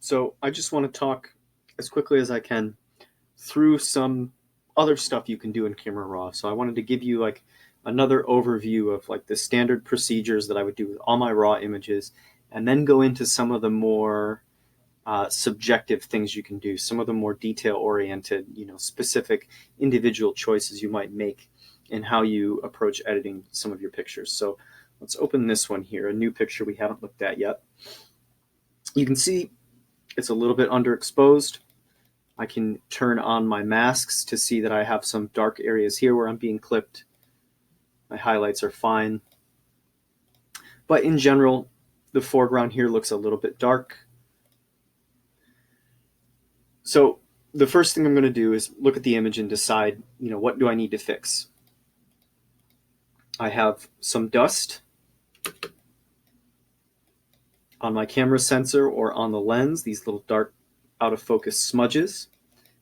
So I just want to talk as quickly as I can through some other stuff you can do in Camera Raw. So I wanted to give you like another overview of like the standard procedures that I would do with all my raw images, and then go into some of the more subjective things you can do, some of the more detail-oriented, specific individual choices you might make in how you approach editing some of your pictures. So let's open this one here, a new picture we haven't looked at yet. You can see it's a little bit underexposed. I can turn on my masks to see that I have some dark areas here where I'm being clipped. My highlights are fine. But in general, the foreground here looks a little bit dark. So the first thing I'm going to do is look at the image and decide, what do I need to fix? I have some dust on my camera sensor or on the lens, these little dark out of focus smudges.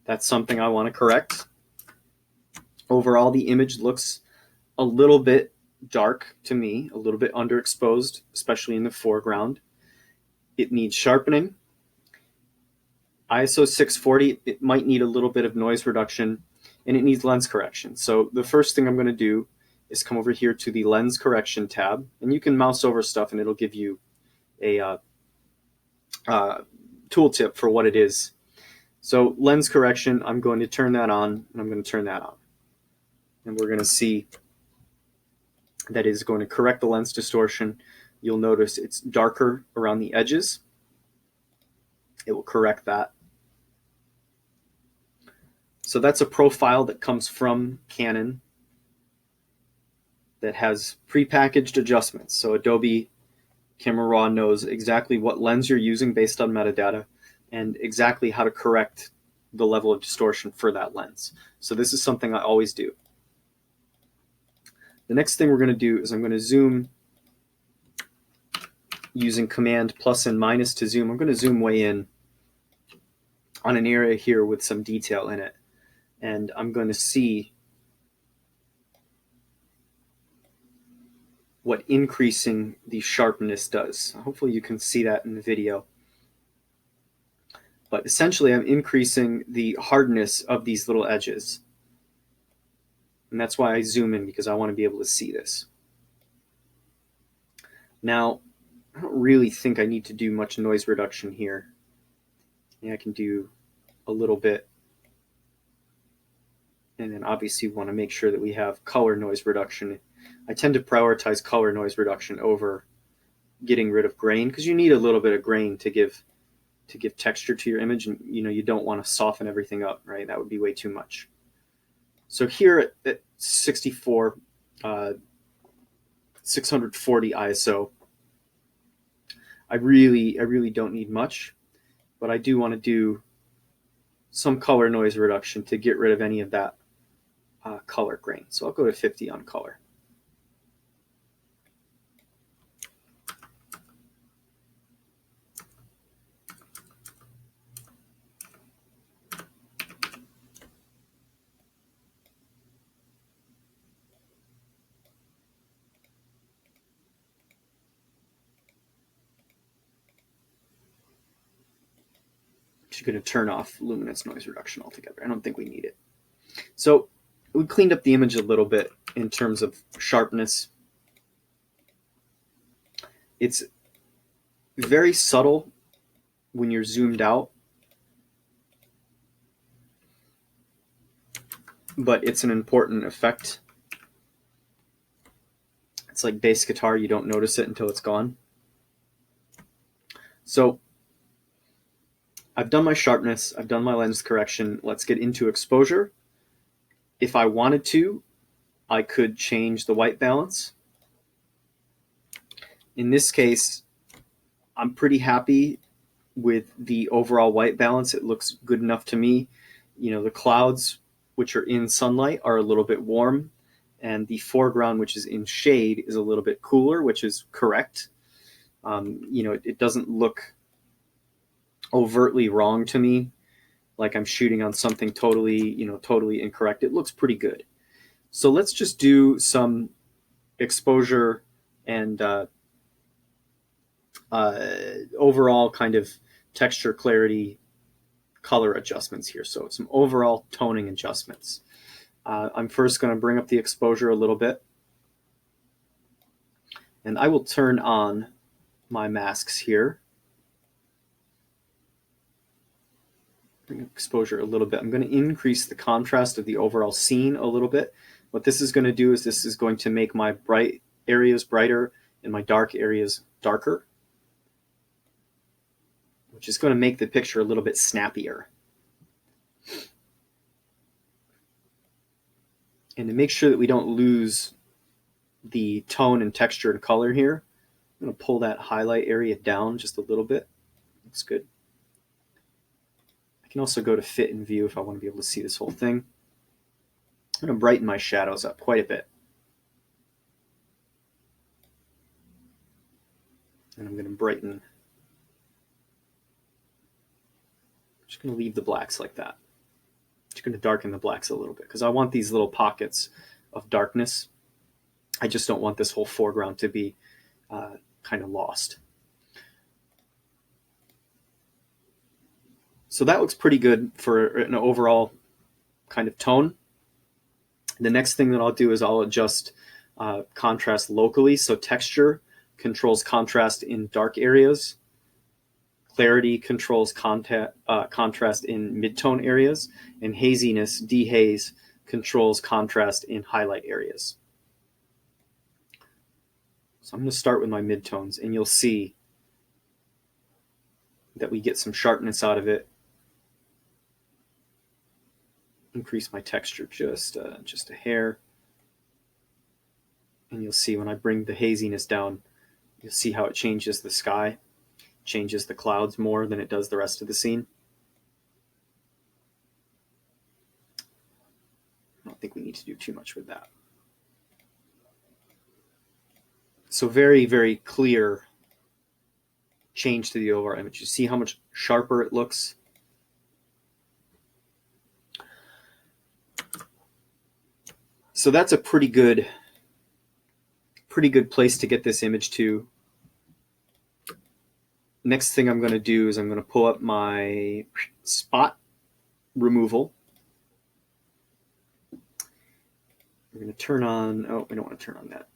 That's something I want to correct. Overall, the image looks a little bit dark to me, a little bit underexposed, especially in the foreground. It needs sharpening. ISO 640, it might need a little bit of noise reduction, and it needs lens correction. So the first thing I'm going to do is come over here to the lens correction tab, and you can mouse over stuff and it'll give you a tooltip for what it is. So lens correction, I'm going to turn that on, and I'm going to turn that on. And we're going to see that is going to correct the lens distortion. You'll notice it's darker around the edges. It will correct that. So that's a profile that comes from Canon that has prepackaged adjustments. So Adobe Camera Raw knows exactly what lens you're using based on metadata and exactly how to correct the level of distortion for that lens. So this is something I always do. The next thing we're going to do is I'm going to zoom using Command plus and minus to zoom. I'm going to zoom way in on an area here with some detail in it. And I'm going to see what increasing the sharpness does. Hopefully you can see that in the video. But essentially I'm increasing the hardness of these little edges. And that's why I zoom in, because I want to be able to see this. Now, I don't really think I need to do much noise reduction here. Yeah, I can do a little bit. And then obviously we want to make sure that we have color noise reduction. I tend to prioritize color noise reduction over getting rid of grain, because you need a little bit of grain to give texture to your image, and you don't want to soften everything up, right? That would be way too much. So here at 64, 640 ISO, I really don't need much, but I do want to do some color noise reduction to get rid of any of that color grain. So I'll go to 50 on color. Just going to turn off luminance noise reduction altogether. I don't think we need it. So we cleaned up the image a little bit in terms of sharpness. It's very subtle when you're zoomed out, but it's an important effect. It's like bass guitar, you don't notice it until it's gone. So I've done my sharpness, I've done my lens correction. Let's get into exposure. If I wanted to, I could change the white balance. In this case, I'm pretty happy with the overall white balance. It looks good enough to me. The clouds, which are in sunlight, are a little bit warm, and the foreground, which is in shade, is a little bit cooler, which is correct. It doesn't look overtly wrong to me, like I'm shooting on something totally incorrect. It looks pretty good. So let's just do some exposure and overall kind of texture, clarity, color adjustments here. So some overall toning adjustments. I'm first going to bring up the exposure a little bit. And I will turn on my masks here. Bring up exposure a little bit. I'm going to increase the contrast of the overall scene a little bit. What this is going to do is this is going to make my bright areas brighter and my dark areas darker, which is going to make the picture a little bit snappier. And to make sure that we don't lose the tone and texture and color here, I'm going to pull that highlight area down just a little bit. Looks good. I can also go to fit and view if I want to be able to see this whole thing. I'm going to brighten my shadows up quite a bit. And I'm going to brighten. I'm just going to leave the blacks like that. Just going to darken the blacks a little bit because I want these little pockets of darkness. I just don't want this whole foreground to be kind of lost. So that looks pretty good for an overall kind of tone. The next thing that I'll do is I'll adjust contrast locally. So texture controls contrast in dark areas. Clarity controls contrast in midtone areas. And haziness, dehaze, controls contrast in highlight areas. So I'm going to start with my midtones, and you'll see that we get some sharpness out of it. Increase my texture just a hair. And you'll see when I bring the haziness down, you'll see how it changes the sky, changes the clouds more than it does the rest of the scene. I don't think we need to do too much with that. So very, very clear change to the overall image. You see how much sharper it looks? So that's a pretty good place to get this image to. Next thing I'm going to do is I'm going to pull up my spot removal. We're going to turn on, oh, we don't want to turn on that.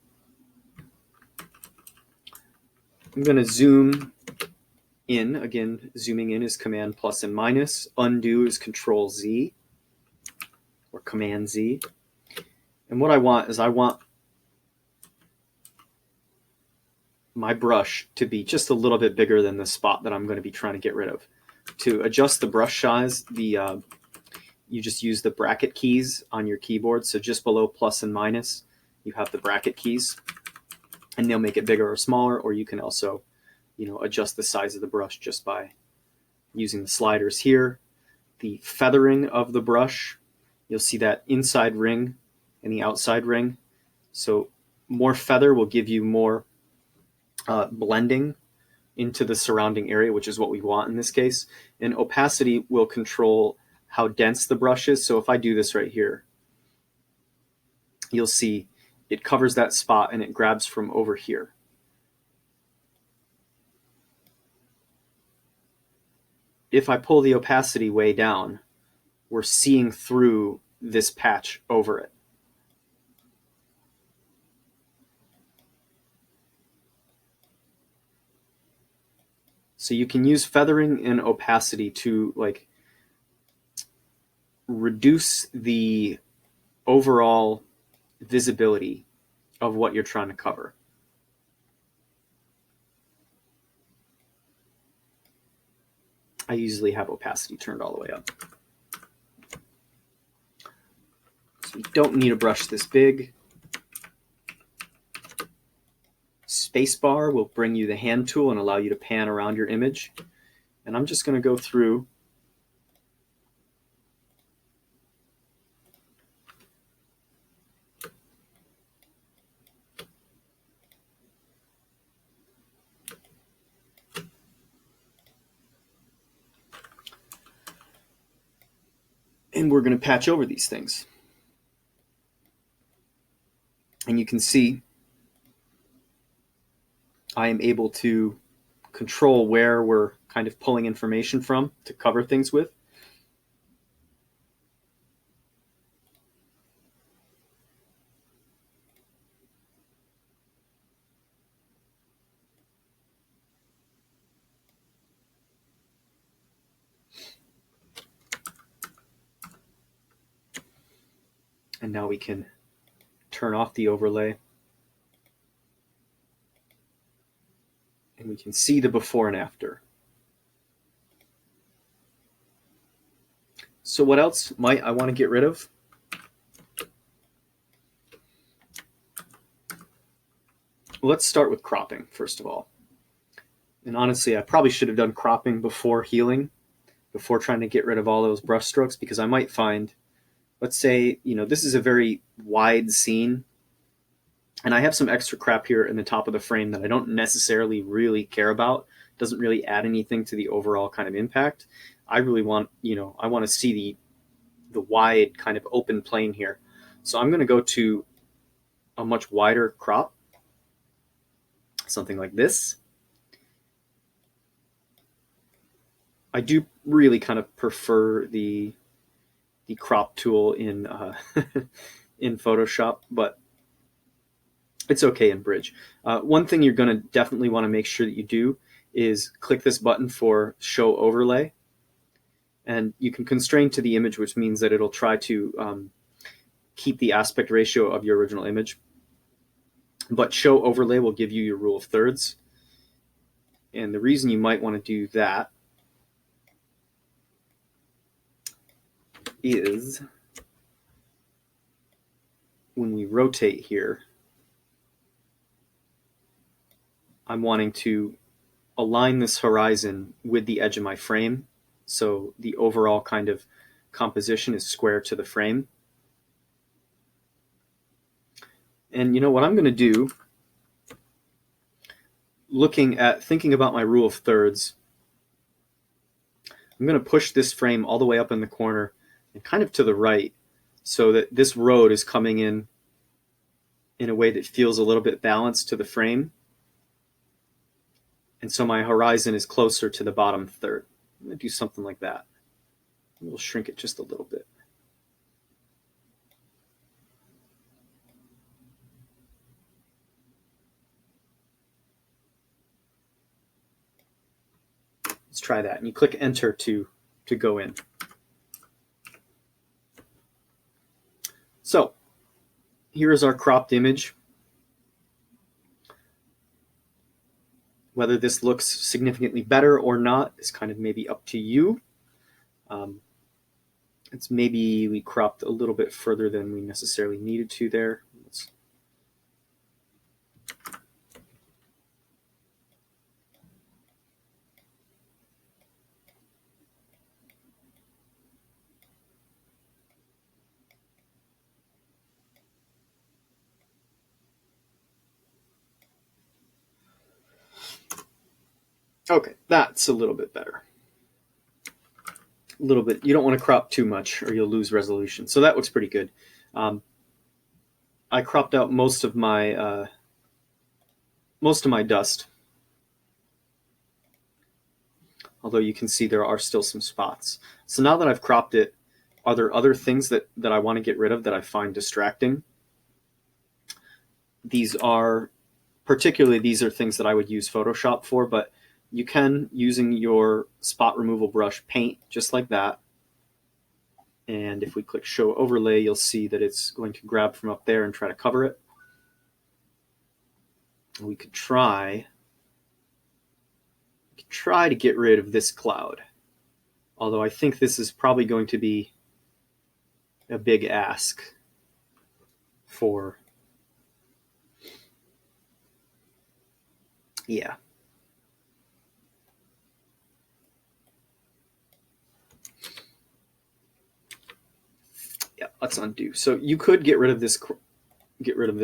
I'm going to zoom in. Again, zooming in is Command plus and minus. Undo is Control Z or Command Z. And what I want is I want my brush to be just a little bit bigger than the spot that I'm going to be trying to get rid of. To adjust the brush size, you just use the bracket keys on your keyboard. So just below plus and minus, you have the bracket keys, and they'll make it bigger or smaller. Or you can also, adjust the size of the brush just by using the sliders here. The feathering of the brush, you'll see that inside ring and the outside ring. So more feather will give you more blending into the surrounding area, which is what we want in this case. And opacity will control how dense the brush is. So if I do this right here, you'll see it covers that spot and it grabs from over here. If I pull the opacity way down, we're seeing through this patch over it. So you can use feathering and opacity to reduce the overall visibility of what you're trying to cover. I usually have opacity turned all the way up. So you don't need a brush this big. Spacebar will bring you the hand tool and allow you to pan around your image. And I'm just going to go through and we're going to patch over these things. And you can see I am able to control where we're kind of pulling information from to cover things with. And now we can turn off the overlay. And we can see the before and after. So what else might I want to get rid of? Let's start with cropping, first of all. And honestly, I probably should have done cropping before healing, before trying to get rid of all those brush strokes, because I might find, let's say, this is a very wide scene, and I have some extra crap here in the top of the frame that I don't necessarily really care about. It doesn't really add anything to the overall kind of impact. I really want, I want to see the wide kind of open plane here. So I'm going to go to a much wider crop, something like this. I do really kind of prefer the crop tool in in Photoshop, but it's okay in Bridge. One thing you're going to definitely want to make sure that you do is click this button for Show Overlay, and you can constrain to the image, which means that it'll try to keep the aspect ratio of your original image. But Show Overlay will give you your rule of thirds, and the reason you might want to do that is when we rotate here, I'm wanting to align this horizon with the edge of my frame, so the overall kind of composition is square to the frame. And what I'm going to do, thinking about my rule of thirds, I'm going to push this frame all the way up in the corner and kind of to the right, so that this road is coming in a way that feels a little bit balanced to the frame. And so my horizon is closer to the bottom third. I'm going to do something like that. We'll shrink it just a little bit. Let's try that. And you click Enter to go in. So here is our cropped image. Whether this looks significantly better or not is kind of maybe up to you. It's maybe we cropped a little bit further than we necessarily needed to there. Okay, that's a little bit better. A little bit. You don't want to crop too much or you'll lose resolution. So that looks pretty good. I cropped out most of my dust, although you can see there are still some spots. So now that I've cropped it, are there other things that I want to get rid of that I find distracting? These are things that I would use Photoshop for, but you can, using your spot removal brush, paint just like that. And if we click Show Overlay, you'll see that it's going to grab from up there and try to cover it. We could try to get rid of this cloud, although I think this is probably going to be a big ask for, yeah. Yeah, let's undo. So you could get rid of this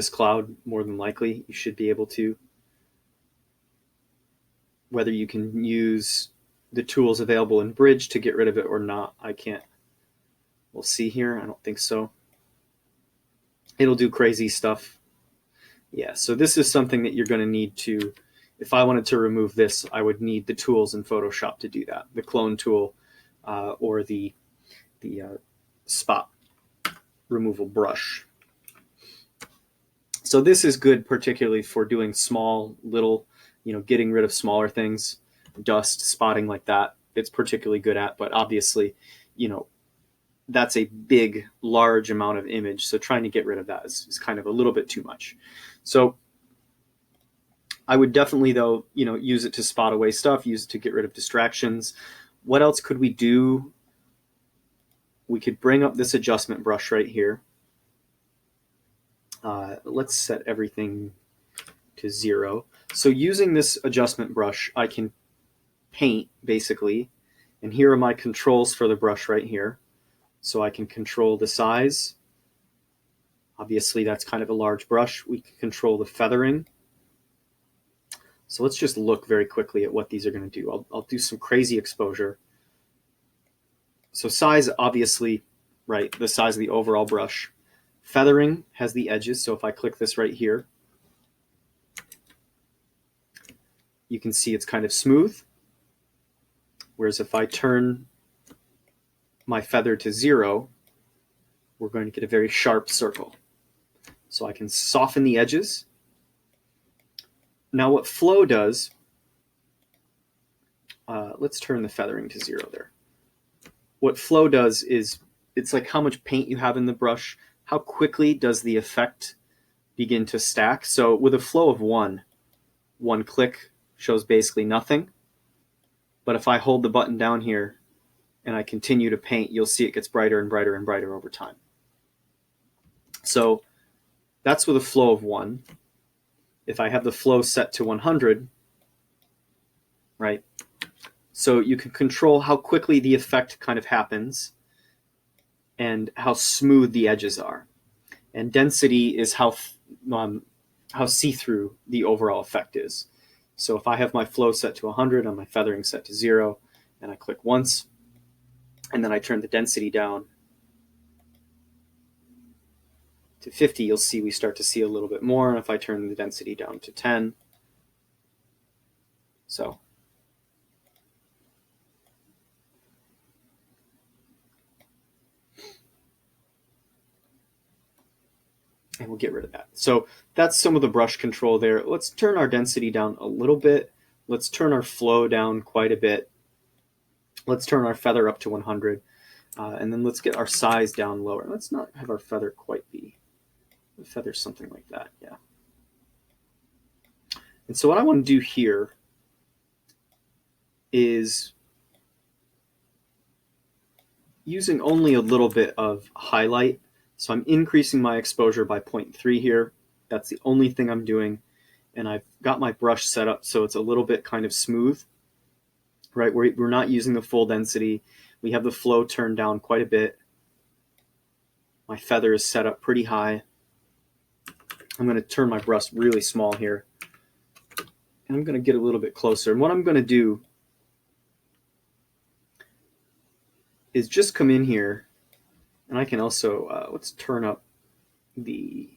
cloud. More than likely, you should be able to. Whether you can use the tools available in Bridge to get rid of it or not, I can't. We'll see here. I don't think so. It'll do crazy stuff. Yeah, so this is something that you're going to need to if I wanted to remove this, I would need the tools in Photoshop to do that, the clone tool or the spot removal brush. So this is good particularly for doing small, little, getting rid of smaller things, dust, spotting like that. It's particularly good at, but obviously, that's a big, large amount of image. So trying to get rid of that is kind of a little bit too much. So I would definitely, though, use it to spot away stuff, use it to get rid of distractions. What else could we do? We could bring up this adjustment brush right here. Let's set everything to 0. So using this adjustment brush, I can paint basically, and here are my controls for the brush right here. So I can control the size. Obviously that's kind of a large brush. We can control the feathering. So let's just look very quickly at what these are going to do. I'll do some crazy exposure. So size, obviously, right, the size of the overall brush. Feathering has the edges, so if I click this right here, you can see it's kind of smooth. Whereas if I turn my feather to 0, we're going to get a very sharp circle. So I can soften the edges. Now what flow does, let's turn the feathering to 0 there. What flow does is, it's like how much paint you have in the brush, how quickly does the effect begin to stack. So with a flow of one click shows basically nothing. But if I hold the button down here and I continue to paint, you'll see it gets brighter and brighter and brighter over time. So that's with a flow of 1. If I have the flow set to 100, right? So you can control how quickly the effect kind of happens and how smooth the edges are. And density is how see-through the overall effect is. So if I have my flow set to 100 and my feathering set to 0, and I click once, and then I turn the density down to 50, you'll see we start to see a little bit more. And if I turn the density down to 10, so. And we'll get rid of that. So that's some of the brush control there. Let's turn our density down a little bit. Let's turn our flow down quite a bit. Let's turn our feather up to 100. And then let's get our size down lower. Let's not have our feather quite be. The feather's something like that, yeah. And so what I want to do here is using only a little bit of highlight. So I'm increasing my exposure by 0.3 here. That's the only thing I'm doing. And I've got my brush set up so it's a little bit kind of smooth, right? We're not using the full density. We have the flow turned down quite a bit. My feather is set up pretty high. I'm going to turn my brush really small here. And I'm going to get a little bit closer. And what I'm going to do is just come in here, and I can also, let's turn up the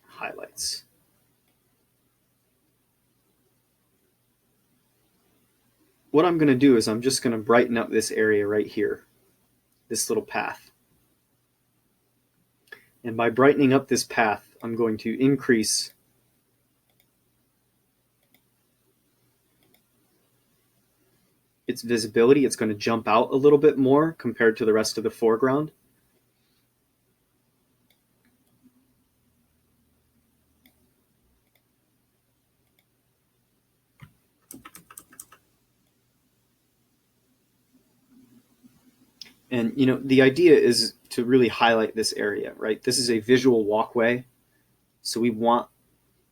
highlights. What I'm going to do is I'm just going to brighten up this area right here, this little path. And by brightening up this path, I'm going to increase its visibility. It's going to jump out a little bit more compared to the rest of the foreground. And the idea is to really highlight this area, right? This is a visual walkway, so we want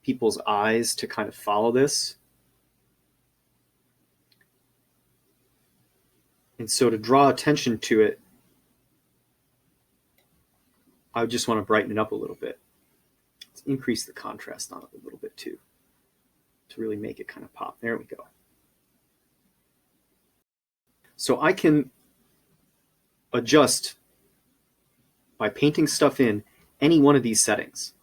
people's eyes to kind of follow this. And so to draw attention to it, I just want to brighten it up a little bit. Let's increase the contrast on it a little bit too, to really make it kind of pop. There we go. So I can adjust by painting stuff in any one of these settings.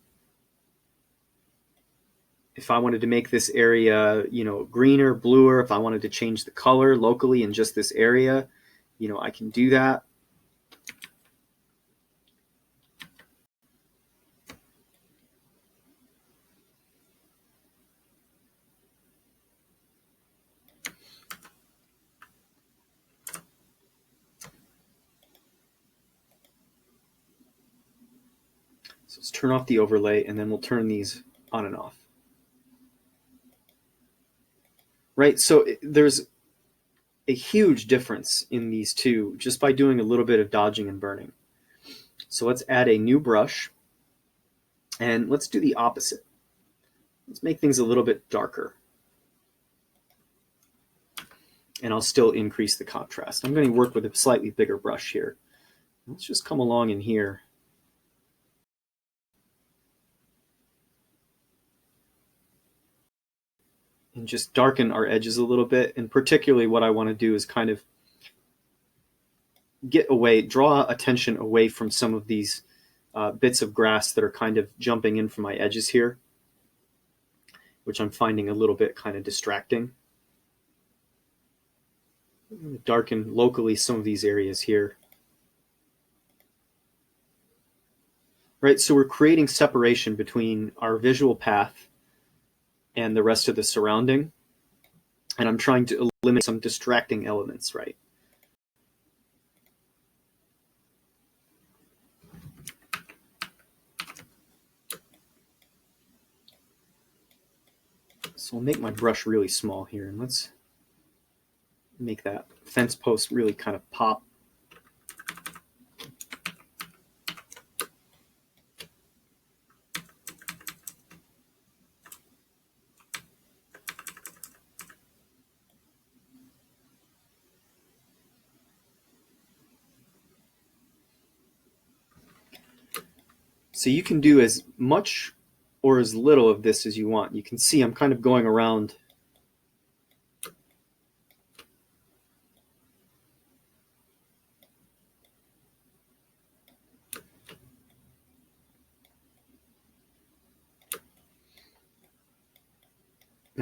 if I wanted to make this area, greener, bluer, if I wanted to change the color locally in just this area, I can do that. So let's turn off the overlay, and then we'll turn these on and off. Right, so there's a huge difference in these two just by doing a little bit of dodging and burning. So let's add a new brush, and let's do the opposite. Let's make things a little bit darker. And I'll still increase the contrast. I'm going to work with a slightly bigger brush here. Let's just come along in here. And just darken our edges a little bit. And particularly what I want to do is kind of draw attention away from some of these bits of grass that are kind of jumping in from my edges here, which I'm finding a little bit kind of distracting. Darken locally some of these areas here. Right, so we're creating separation between our visual path and the rest of the surrounding. And I'm trying to eliminate some distracting elements, right? So I'll make my brush really small here, and let's make that fence post really kind of pop. So you can do as much or as little of this as you want. You can see I'm kind of going around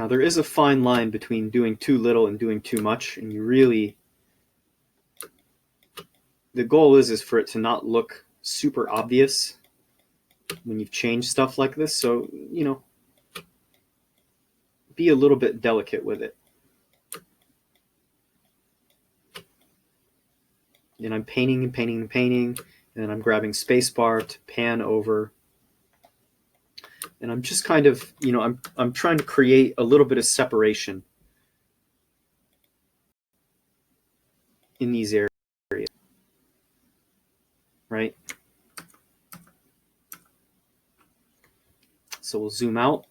Now there is a fine line between doing too little and doing too much, and the goal is for it to not look super obvious when you've changed stuff like this. So, be a little bit delicate with it. And I'm painting and painting and painting, and then I'm grabbing spacebar to pan over. And I'm just kind of, I'm trying to create a little bit of separation in these areas, right? So we'll zoom out.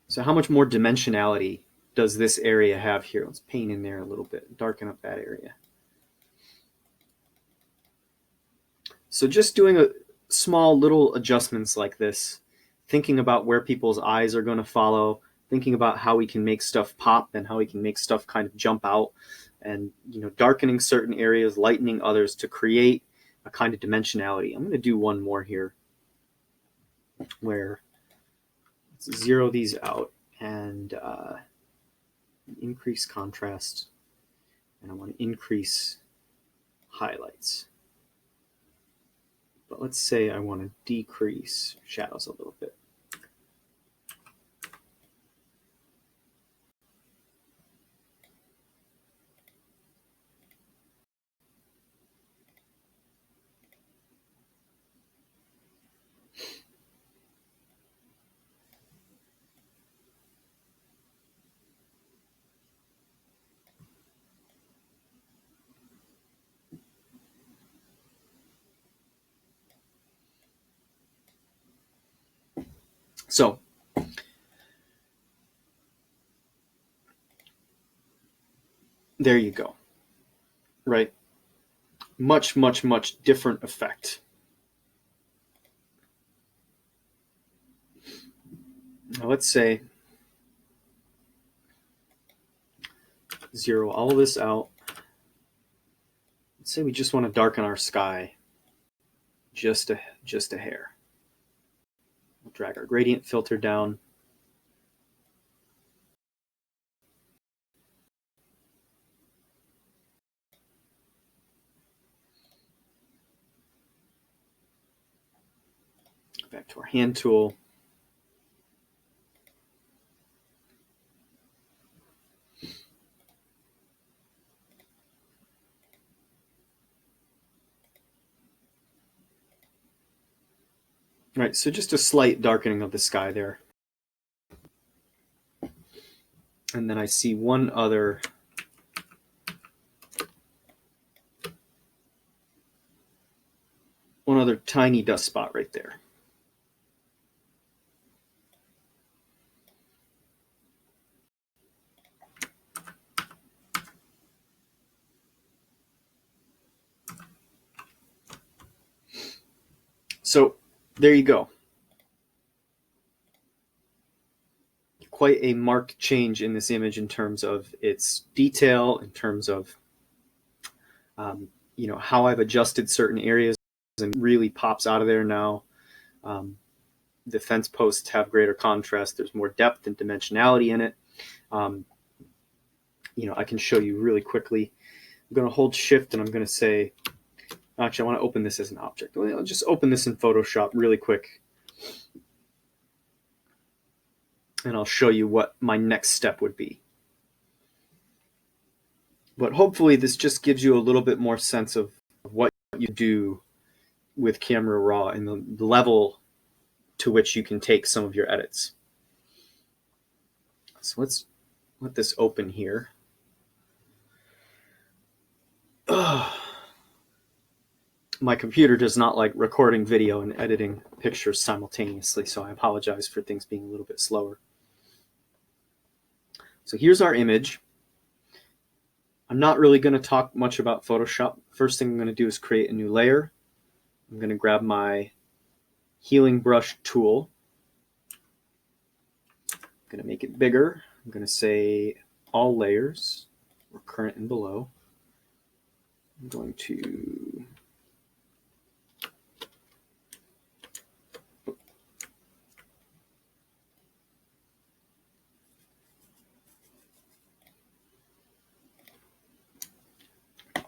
So how much more dimensionality does this area have here? Let's paint in there a little bit, darken up that area. So just doing a small little adjustments like this, thinking about where people's eyes are going to follow, thinking about how we can make stuff pop and how we can make stuff kind of jump out, and darkening certain areas, lightening others to create a kind of dimensionality. I'm going to do one more here where let's zero these out and increase contrast, and I want to increase highlights. But let's say I want to decrease shadows a little bit. So there you go, right? Much, much, much different effect. Now let's say zero all of this out. Let's let's say we just want to darken our sky just a hair. We'll drag our gradient filter down. Back to our hand tool. All right, so just a slight darkening of the sky there. And then I see one other tiny dust spot right there. So there you go. Quite a marked change in this image in terms of its detail, in terms of how I've adjusted certain areas, and really pops out of there now. The fence posts have greater contrast. There's more depth and dimensionality in it. I can show you really quickly. I'm going to hold Shift and I'm going to say, actually, I want to open this as an object. I'll just open this in Photoshop really quick. And I'll show you what my next step would be. But hopefully this just gives you a little bit more sense of what you do with Camera Raw and the level to which you can take some of your edits. So let's let this open here. My computer does not like recording video and editing pictures simultaneously, so I apologize for things being a little bit slower. So here's our image. I'm not really going to talk much about Photoshop. First thing I'm going to do is create a new layer. I'm going to grab my healing brush tool. I'm going to make it bigger. I'm going to say all layers, or current and below. I'm going to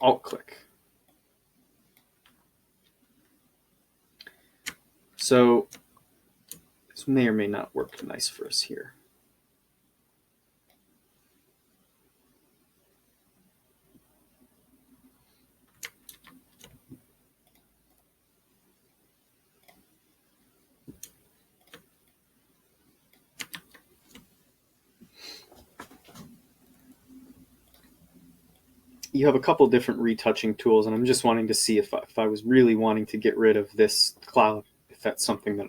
alt-click. So this may or may not work nice for us here. You have a couple different retouching tools, and I'm just wanting to see if I was really wanting to get rid of this cloud, if that's something that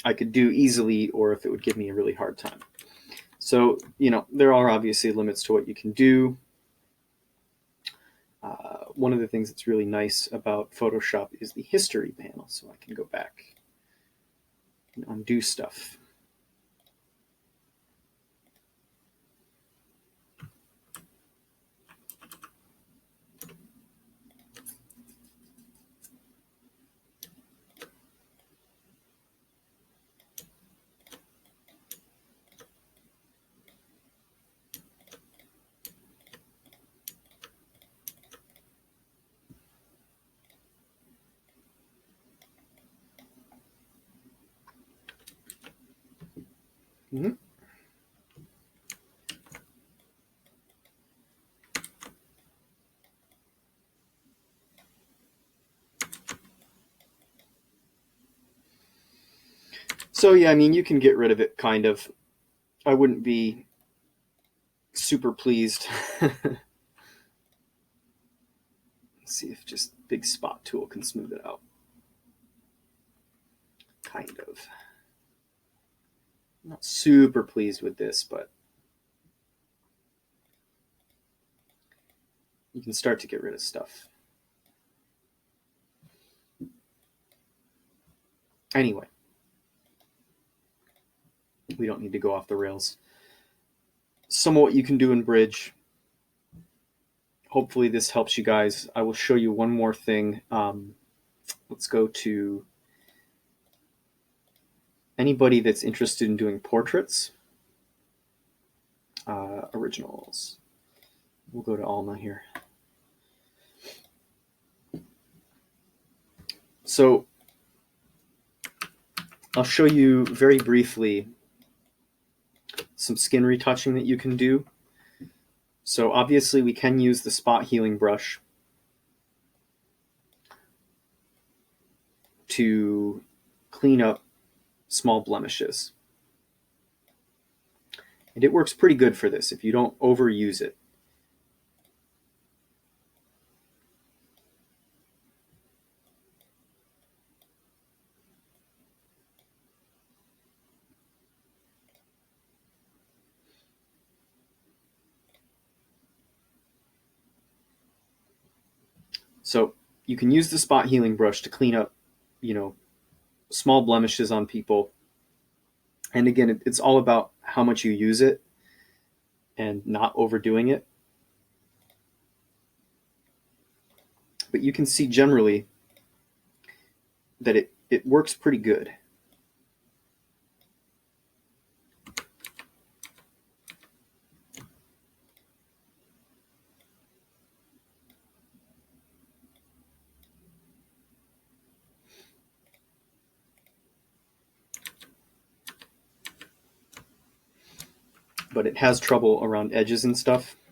I could do easily or if it would give me a really hard time. So, there are obviously limits to what you can do. One of the things that's really nice about Photoshop is the history panel, so I can go back and undo stuff. Mm-hmm. So yeah, you can get rid of it, kind of. I wouldn't be super pleased. Let's see if just big spot tool can smooth it out. Kind of. I'm not super pleased with this, but you can start to get rid of stuff. Anyway, we don't need to go off the rails. Some of what you can do in Bridge, hopefully this helps you guys. I will show you one more thing. Let's go to anybody that's interested in doing portraits. Originals. We'll go to Alma here. So I'll show you very briefly some skin retouching that you can do. So obviously we can use the spot healing brush to clean up small blemishes. And it works pretty good for this if you don't overuse it. So you can use the spot healing brush to clean up, small blemishes on people. And again, it's all about how much you use it and not overdoing it. But you can see generally that it works pretty good. But it has trouble around edges and stuff.